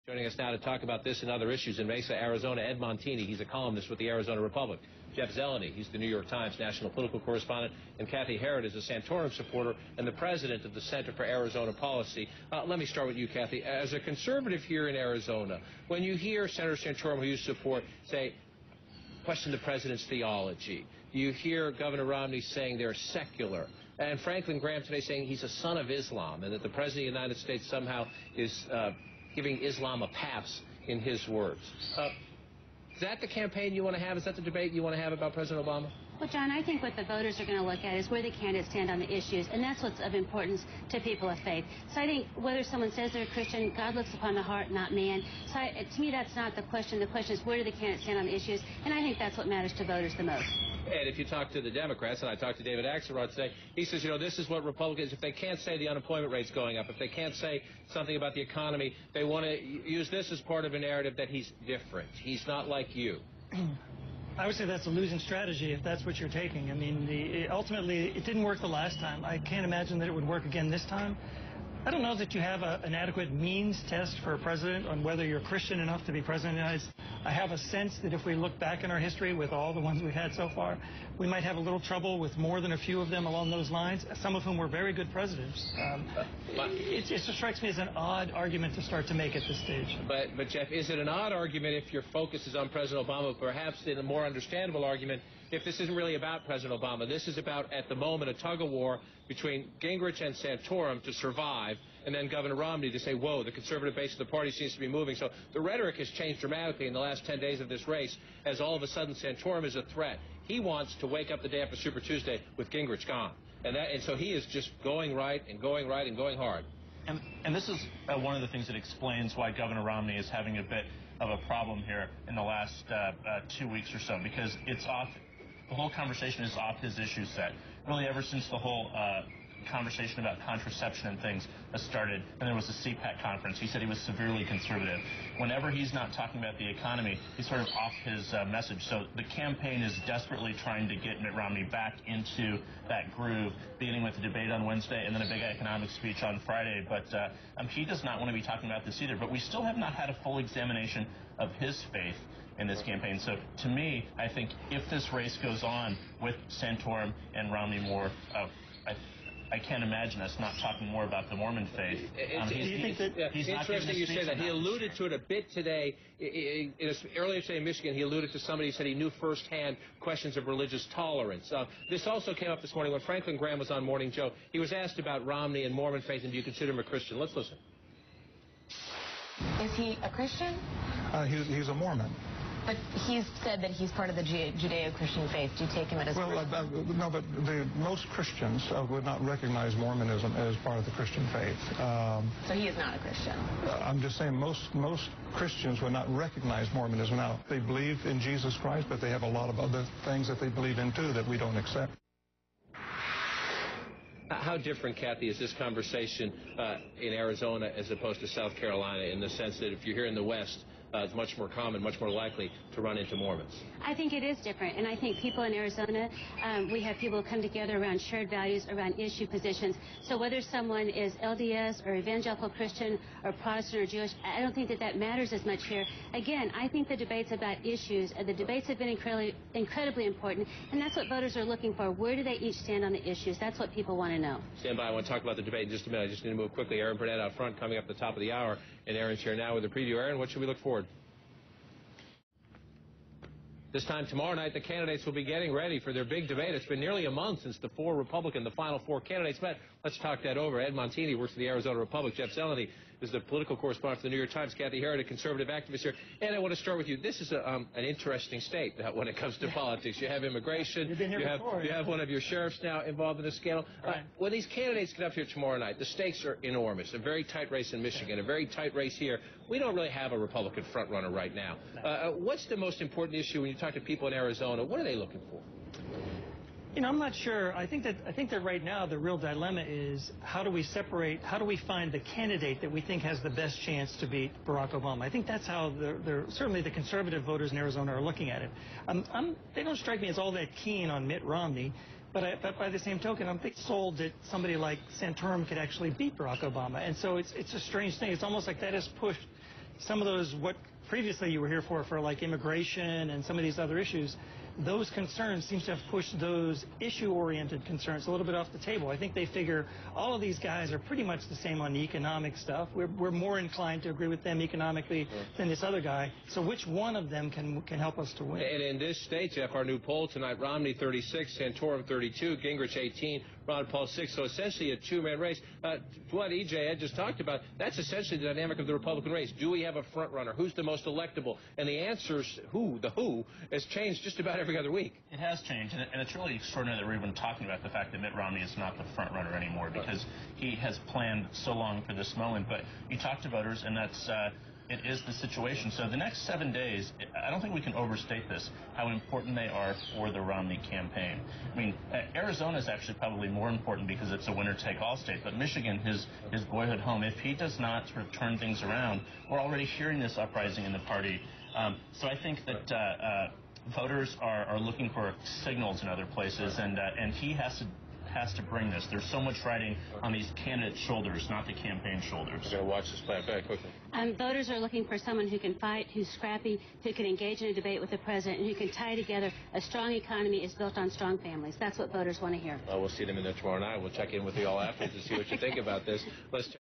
Joining us now to talk about this and other issues in Mesa, Arizona, Ed Montini. He's a columnist with the Arizona Republic. Jeff Zeleny, he's the New York Times national political correspondent. And Cathi Herrod is a Santorum supporter and the president of the Center for Arizona Policy. Let me start with you, Cathi. As a conservative here in Arizona, when you hear Senator Santorum, who you support, say, question the president's theology, you hear Governor Romney saying they're secular, and Franklin Graham today saying he's a son of Islam and that the president of the United States somehow is giving Islam a pass, in his words. Is that the campaign you want to have? Is that the debate you want to have about President Obama? Well, John, I think what the voters are going to look at is where the candidates stand on the issues, and that's what's of importance to people of faith. So I think whether someone says they're a Christian, God looks upon the heart, not man. So to me, that's not the question. The question is where do the candidates stand on the issues, and I think that's what matters to voters the most. And if you talk to the Democrats, and I talked to David Axelrod today, he says, you know, this is what Republicans, if they can't say the unemployment rate's going up, if they can't say something about the economy, they want to use this as part of a narrative that he's different. He's not like you. I would say that's a losing strategy if that's what you're taking. I mean, ultimately, it didn't work the last time. I can't imagine that it would work again this time. I don't know that you have an adequate means test for a president on whether you're Christian enough to be president of the United States. I have a sense that if we look back in our history with all the ones we've had so far, we might have a little trouble with more than a few of them along those lines, some of whom were very good presidents. It just strikes me as an odd argument to start to make at this stage. But Jeff, is it an odd argument if your focus is on President Obama, perhaps in a more understandable argument if this isn't really about President Obama? This is about, at the moment, a tug-of-war between Gingrich and Santorum to survive, and then Governor Romney to say, whoa, the conservative base of the party seems to be moving. So the rhetoric has changed dramatically in the last 10 days of this race, as all of a sudden Santorum is a threat. He wants to wake up the day after Super Tuesday with Gingrich gone. And so he is just going right and going right and going hard. And this is one of the things that explains why Governor Romney is having a bit of a problem here in the last 2 weeks or so, because it's off. The whole conversation is off his issue set. Really, ever since the whole conversation about contraception and things started, and there was a CPAC conference, he said he was severely conservative. Whenever he's not talking about the economy, he's sort of off his message. So the campaign is desperately trying to get Mitt Romney back into that groove, beginning with the debate on Wednesday and then a big economic speech on Friday. But he does not want to be talking about this either. But we still have not had a full examination of his faith in this campaign. So to me, I think if this race goes on with Santorum and Romney more, I can't imagine us not talking more about the Mormon faith. He's interesting you say that. He alluded to it a bit today. Earlier today in Michigan, he alluded to somebody who said he knew firsthand questions of religious tolerance. This also came up this morning when Franklin Graham was on Morning Joe. He was asked about Romney and Mormon faith, and do you consider him a Christian? Let's listen. Is he a Christian? He's a Mormon. But he's said that he's part of the Judeo-Christian faith. Do you take him as no, but most Christians would not recognize Mormonism as part of the Christian faith. So he is not a Christian? I'm just saying most Christians would not recognize Mormonism. Now, they believe in Jesus Christ, but they have a lot of other things that they believe in, too, that we don't accept. How different, Cathi, is this conversation in Arizona as opposed to South Carolina, in the sense that if you're here in the West, it's much more common, much more likely to run into Mormons? I think it is different, and I think people in Arizona, we have people come together around shared values, around issue positions. So whether someone is LDS or evangelical Christian or Protestant or Jewish, I don't think that matters as much here. Again, I think the debates about issues, the debates have been incredibly important, and that's what voters are looking for. Where do they each stand on the issues? That's what people want to know. Stand by. I want to talk about the debate in just a minute. I just need to move quickly. Aaron Burnett out front coming up at the top of the hour, and Aaron's here now with a preview. Aaron, what should we look forward? This time tomorrow night, the candidates will be getting ready for their big debate. It's been nearly a month since the the final four candidates met. Let's talk that over. Ed Montini works for the Arizona Republic. Jeff Zeleny is the political correspondent for the New York Times. Cathi Herrod, a conservative activist here. And I want to start with you. This is an interesting state when it comes to politics. You have immigration. You've been here before. You have one of your sheriffs now involved in this scandal. Right. When these candidates get up here tomorrow night, the stakes are enormous. A very tight race in Michigan, a very tight race here. We don't really have a Republican frontrunner right now. What's the most important issue when you talk to people in Arizona? What are they looking for? You know, I'm not sure. I think that right now the real dilemma is how do we find the candidate that we think has the best chance to beat Barack Obama. I think that's how certainly the conservative voters in Arizona are looking at it. They don't strike me as all that keen on Mitt Romney, but by the same token, I'm sold that somebody like Santorum could actually beat Barack Obama. And so it's a strange thing. It's almost like that has pushed some of those, what previously you were here for like immigration and some of these other issues, those concerns seem to have pushed those issue-oriented concerns a little bit off the table. I think they figure all of these guys are pretty much the same on the economic stuff. We're more inclined to agree with them economically than this other guy. So which one of them can help us to win? And in this state, Jeff, our new poll tonight, Romney 36, Santorum 32, Gingrich 18, Ron Paul 6. So essentially a two-man race. What E.J. Ed just talked about, that's essentially the dynamic of the Republican race. Do we have a front runner? Who's the most electable? And the answers, who, has changed just about every other week. It has changed, and it's really extraordinary that we're even talking about the fact that Mitt Romney is not the front runner anymore, because he has planned so long for this moment. But you talk to voters, and that's it is the situation. So the next 7 days, I don't think we can overstate this, how important they are for the Romney campaign. I mean, Arizona is actually probably more important because it's a winner-take-all state, but Michigan, his boyhood home, if he does not sort of turn things around, we're already hearing this uprising in the party. So I think that voters are looking for signals in other places, and he has to bring this. There's so much riding on these candidates' shoulders, not the campaign shoulders. We're going to watch this play out very quickly. Voters are looking for someone who can fight, who's scrappy, who can engage in a debate with the president, and who can tie together a strong economy is built on strong families. That's what voters want to hear. Well, we'll see them in there tomorrow night. We'll check in with you all after to see what you think about this. Let's